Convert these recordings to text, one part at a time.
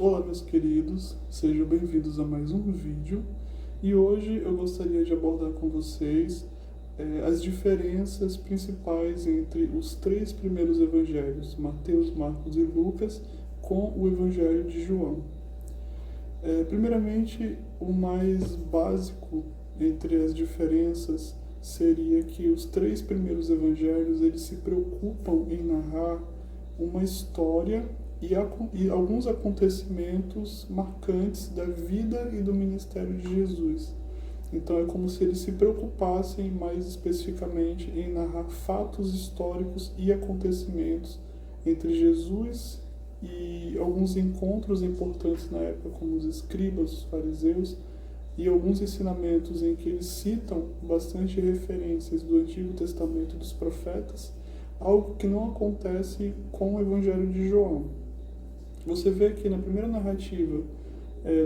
Olá, meus queridos, sejam bem-vindos a mais um vídeo e hoje eu gostaria de abordar com vocês as diferenças principais entre os três primeiros evangelhos, Mateus, Marcos e Lucas, com o evangelho de João. Primeiramente, o mais básico entre as diferenças seria que os três primeiros evangelhos eles se preocupam em narrar uma história e alguns acontecimentos marcantes da vida e do ministério de Jesus. Então é como se eles se preocupassem mais especificamente em narrar fatos históricos e acontecimentos entre Jesus e alguns encontros importantes na época, como os escribas, os fariseus, e alguns ensinamentos em que eles citam bastante referências do Antigo Testamento dos profetas, algo que não acontece com o Evangelho de João. Você vê que na primeira narrativa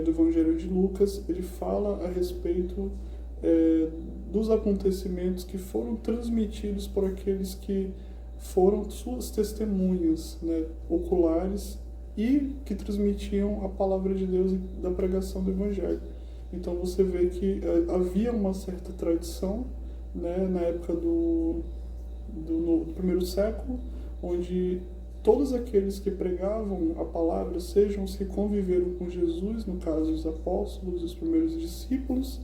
do Evangelho de Lucas, ele fala a respeito dos acontecimentos que foram transmitidos por aqueles que foram suas testemunhas, né, oculares, e que transmitiam a palavra de Deus e da pregação do Evangelho. Então você vê que havia uma certa tradição, né, na época do primeiro século, onde todos aqueles que pregavam a palavra, sejam os que conviveram com Jesus, no caso os apóstolos, os primeiros discípulos,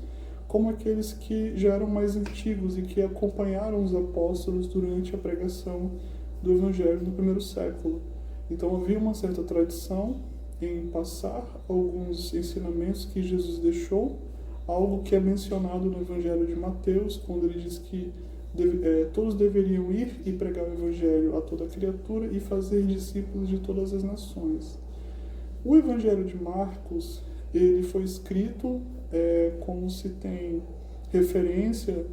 como aqueles que já eram mais antigos e que acompanharam os apóstolos durante a pregação do Evangelho no primeiro século. Então havia uma certa tradição em passar alguns ensinamentos que Jesus deixou, algo que é mencionado no Evangelho de Mateus, quando ele diz que todos deveriam ir e pregar o Evangelho a toda criatura e fazer discípulos de todas as nações. O Evangelho de Marcos, ele foi escrito como se tem referência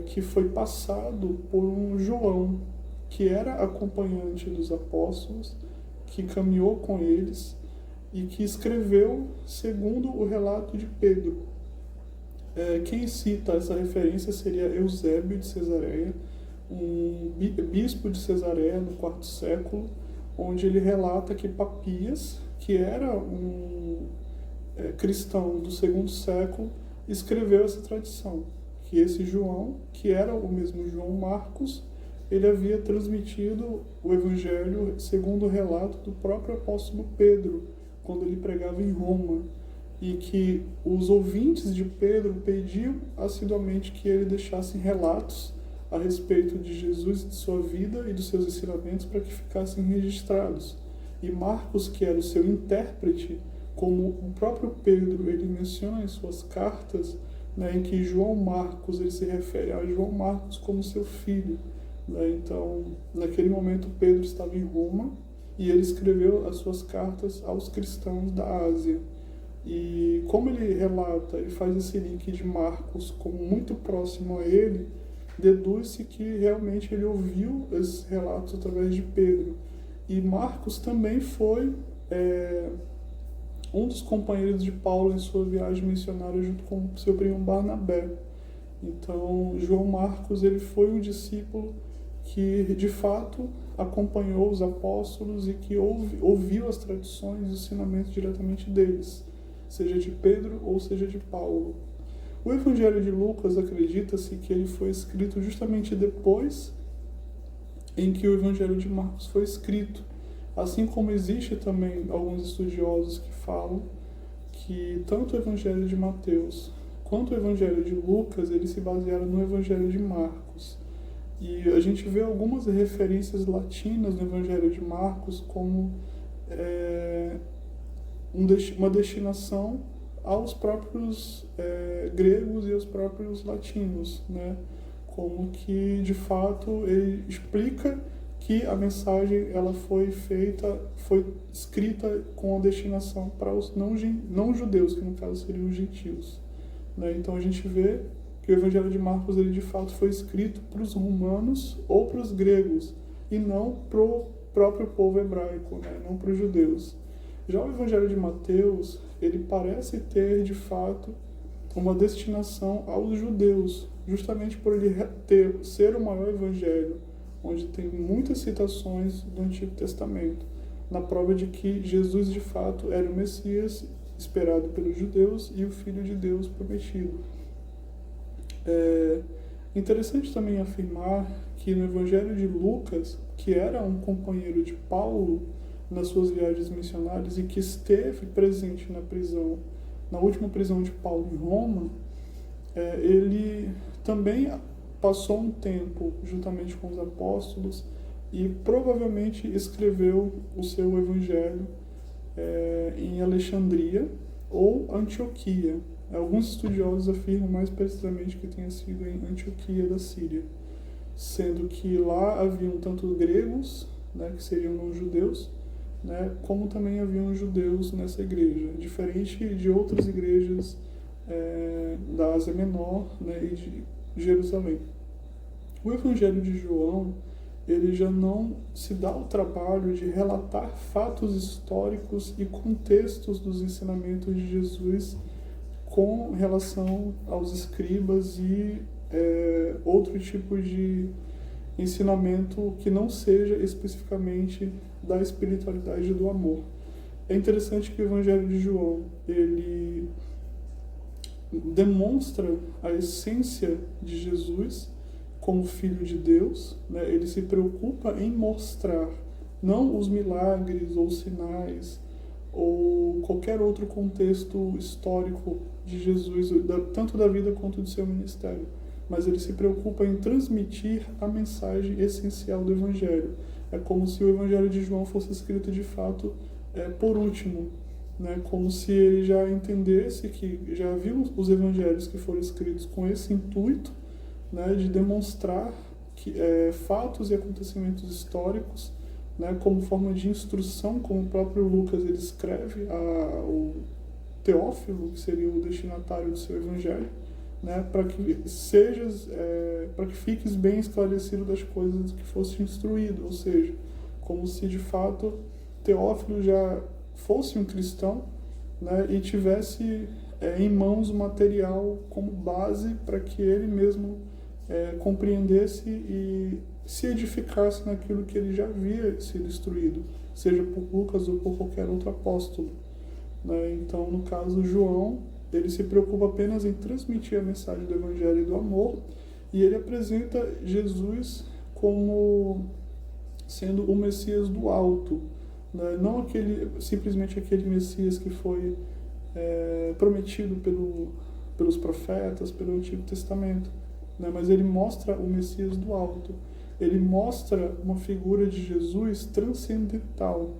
que foi passado por um João, que era acompanhante dos apóstolos, que caminhou com eles e que escreveu segundo o relato de Pedro. Quem cita essa referência seria Eusébio de Cesareia, um bispo de Cesareia no IV século, onde ele relata que Papias, que era um cristão do II século, escreveu essa tradição, que esse João, que era o mesmo João Marcos, ele havia transmitido o Evangelho segundo o relato do próprio apóstolo Pedro, quando ele pregava em Roma, e que os ouvintes de Pedro pediam assiduamente que ele deixasse relatos a respeito de Jesus, de sua vida e dos seus ensinamentos, para que ficassem registrados. E Marcos, que era o seu intérprete, como o próprio Pedro ele menciona em suas cartas, né, em que João Marcos ele se refere a João Marcos como seu filho. Então, naquele momento, Pedro estava em Roma e ele escreveu as suas cartas aos cristãos da Ásia. E como ele relata, ele faz esse link de Marcos como muito próximo a ele, deduz-se que realmente ele ouviu esses relatos através de Pedro. E Marcos também foi um dos companheiros de Paulo em sua viagem missionária junto com seu primo Barnabé. Então, João Marcos ele foi um discípulo que de fato acompanhou os apóstolos e que ouviu as tradições e os ensinamentos diretamente deles, seja de Pedro ou seja de Paulo. O Evangelho de Lucas acredita-se que ele foi escrito justamente depois em que o Evangelho de Marcos foi escrito, assim como existe também alguns estudiosos que falam que tanto o Evangelho de Mateus quanto o Evangelho de Lucas eles se basearam no Evangelho de Marcos. E a gente vê algumas referências latinas no Evangelho de Marcos como uma destinação aos próprios gregos e aos próprios latinos, né? Como que de fato ele explica que a mensagem ela foi escrita com a destinação para os não judeus, que no caso seriam os gentios, né? Então a gente vê que o Evangelho de Marcos ele de fato foi escrito para os romanos ou para os gregos e não para o próprio povo hebraico, né? Não para os judeus. Já o Evangelho de Mateus, ele parece ter, de fato, uma destinação aos judeus, justamente por ele ser o maior evangelho, onde tem muitas citações do Antigo Testamento. na prova de que Jesus de fato era o Messias esperado pelos judeus e o Filho de Deus prometido. É interessante também afirmar que no Evangelho de Lucas, que era um companheiro de Paulo nas suas viagens missionárias e que esteve presente na prisão, na última prisão de Paulo em Roma, ele também passou um tempo juntamente com os apóstolos e provavelmente escreveu o seu evangelho em Alexandria ou Antioquia. Alguns estudiosos afirmam mais precisamente que tenha sido em Antioquia da Síria, sendo que lá haviam tanto gregos, né, que seriam não-judeus, né, como também haviam judeus nessa igreja, diferente de outras igrejas da Ásia Menor, né, e de Jerusalém. O Evangelho de João, ele já não se dá o trabalho de relatar fatos históricos e contextos dos ensinamentos de Jesus com relação aos escribas e outro tipo de ensinamento que não seja especificamente da espiritualidade do amor. É interessante que o Evangelho de João, ele demonstra a essência de Jesus como Filho de Deus, né? Ele se preocupa em mostrar não os milagres ou sinais ou qualquer outro contexto histórico de Jesus, tanto da vida quanto do seu ministério, mas ele se preocupa em transmitir a mensagem essencial do Evangelho. É como se o Evangelho de João fosse escrito de fato por último, né? Como se ele já entendesse que já viu os evangelhos que foram escritos com esse intuito, né, de demonstrar fatos e acontecimentos históricos, né, como forma de instrução, como o próprio Lucas ele escreve o Teófilo, que seria o destinatário do seu evangelho, né, para que para que fiques bem esclarecido das coisas que fosse instruído, ou seja, como se de fato Teófilo já fosse um cristão, né, e tivesse em mãos o material como base para que ele mesmo compreendesse e se edificasse naquilo que ele já havia sido instruído, seja por Lucas ou por qualquer outro apóstolo, né? Então, no caso, João, ele se preocupa apenas em transmitir a mensagem do Evangelho e do amor, e ele apresenta Jesus como sendo o Messias do alto, né? Não simplesmente aquele Messias que foi prometido pelos profetas, pelo Antigo Testamento, né? Mas ele mostra o Messias do alto, ele mostra uma figura de Jesus transcendental,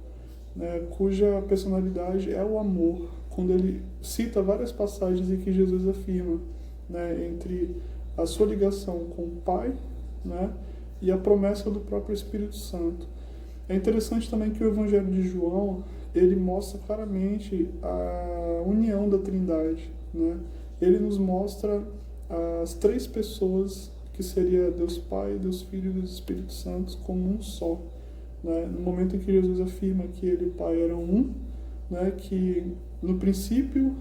né? Cuja personalidade é o amor, quando ele cita várias passagens em que Jesus afirma, né, entre a sua ligação com o Pai, né, e a promessa do próprio Espírito Santo. É interessante também que o Evangelho de João, ele mostra claramente a união da Trindade, né? Ele nos mostra as três pessoas, que seria Deus Pai, Deus Filho e Deus Espírito Santo, como um só, né? No momento em que Jesus afirma que ele e o Pai eram um, né, que no princípio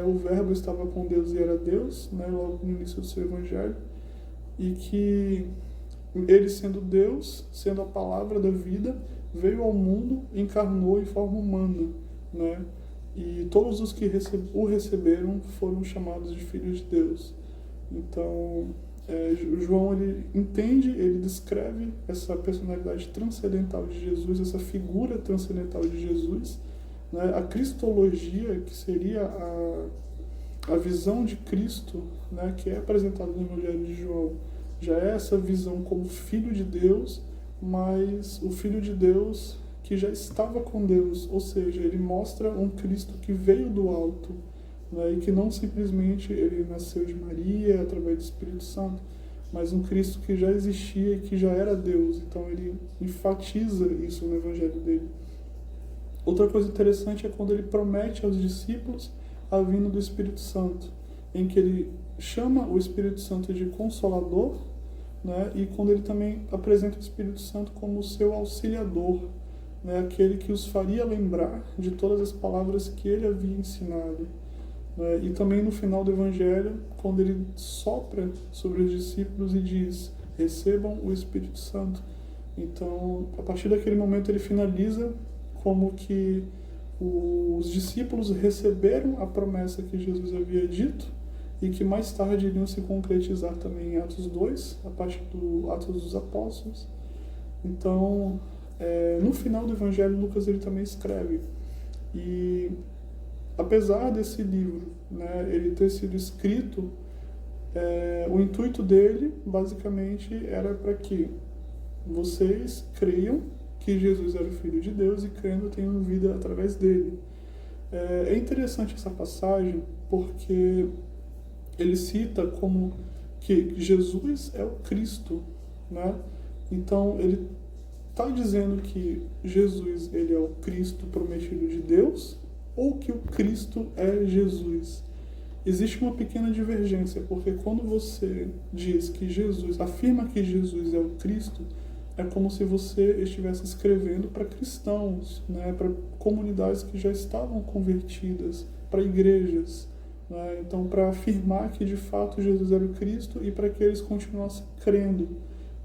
o Verbo estava com Deus e era Deus, né, logo no início do seu Evangelho, e que ele, sendo Deus, sendo a palavra da vida, veio ao mundo, encarnou em forma humana, né? E todos os que o receberam foram chamados de filhos de Deus. Então, João, ele entende, ele descreve essa personalidade transcendental de Jesus, essa figura transcendental de Jesus, né? A cristologia, que seria a visão de Cristo, né, que é apresentada no Evangelho de João, já é essa visão como Filho de Deus, mas o Filho de Deus que já estava com Deus, ou seja, ele mostra um Cristo que veio do alto, né, e que não simplesmente ele nasceu de Maria através do Espírito Santo, mas um Cristo que já existia e que já era Deus. Então ele enfatiza isso no Evangelho dele. Outra coisa interessante é quando ele promete aos discípulos a vinda do Espírito Santo, em que ele chama o Espírito Santo de Consolador, né? E quando ele também apresenta o Espírito Santo como seu auxiliador, né? Aquele que os faria lembrar de todas as palavras que ele havia ensinado, né? E também no final do Evangelho, quando ele sopra sobre os discípulos e diz: recebam o Espírito Santo. Então, a partir daquele momento, ele finaliza como que os discípulos receberam a promessa que Jesus havia dito e que mais tarde iriam se concretizar também em Atos 2, a partir do Atos dos Apóstolos. Então, no final do Evangelho, Lucas ele também escreve. E apesar desse livro, né, ele ter sido escrito, o intuito dele, basicamente, era para que vocês creiam que Jesus era o Filho de Deus e crendo tenham vida através dele. É interessante essa passagem porque ele cita como que Jesus é o Cristo, né? Então ele está dizendo que Jesus ele é o Cristo prometido de Deus ou que o Cristo é Jesus. Existe uma pequena divergência, porque quando você diz que Jesus, afirma que Jesus é o Cristo, é como se você estivesse escrevendo para cristãos, né, para comunidades que já estavam convertidas, para igrejas. Né? Então, para afirmar que de fato Jesus era o Cristo e para que eles continuassem crendo.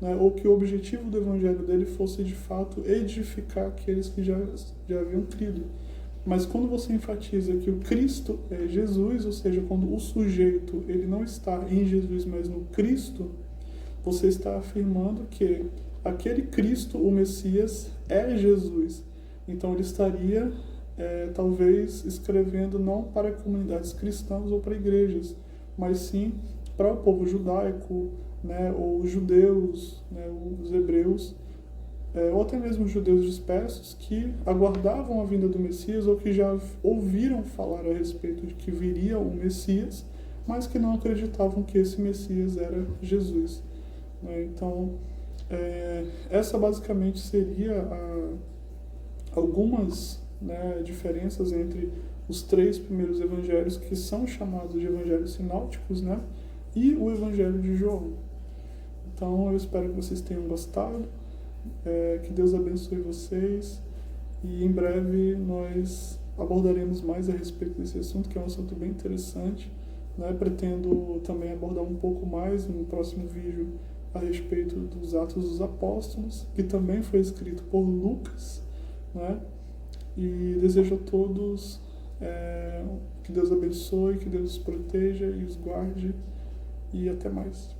Né? Ou que o objetivo do evangelho dele fosse de fato edificar aqueles que já haviam crido. Mas quando você enfatiza que o Cristo é Jesus, ou seja, quando o sujeito ele não está em Jesus, mas no Cristo, você está afirmando que aquele Cristo, o Messias, é Jesus. Então ele estaria, talvez, escrevendo não para comunidades cristãs ou para igrejas, mas sim para o povo judaico, né, ou os judeus, né, os hebreus, ou até mesmo os judeus dispersos que aguardavam a vinda do Messias ou que já ouviram falar a respeito de que viria o Messias, mas que não acreditavam que esse Messias era Jesus. Então, essa basicamente seria algumas, né, diferenças entre os 3 primeiros evangelhos que são chamados de evangelhos sinópticos, né, e o evangelho de João. Então eu espero que vocês tenham gostado, que Deus abençoe vocês e em breve nós abordaremos mais a respeito desse assunto, que é um assunto bem interessante, né? Pretendo também abordar um pouco mais no próximo vídeo a respeito dos Atos dos Apóstolos, que também foi escrito por Lucas, né? E desejo a todos que Deus abençoe, que Deus os proteja e os guarde, e até mais.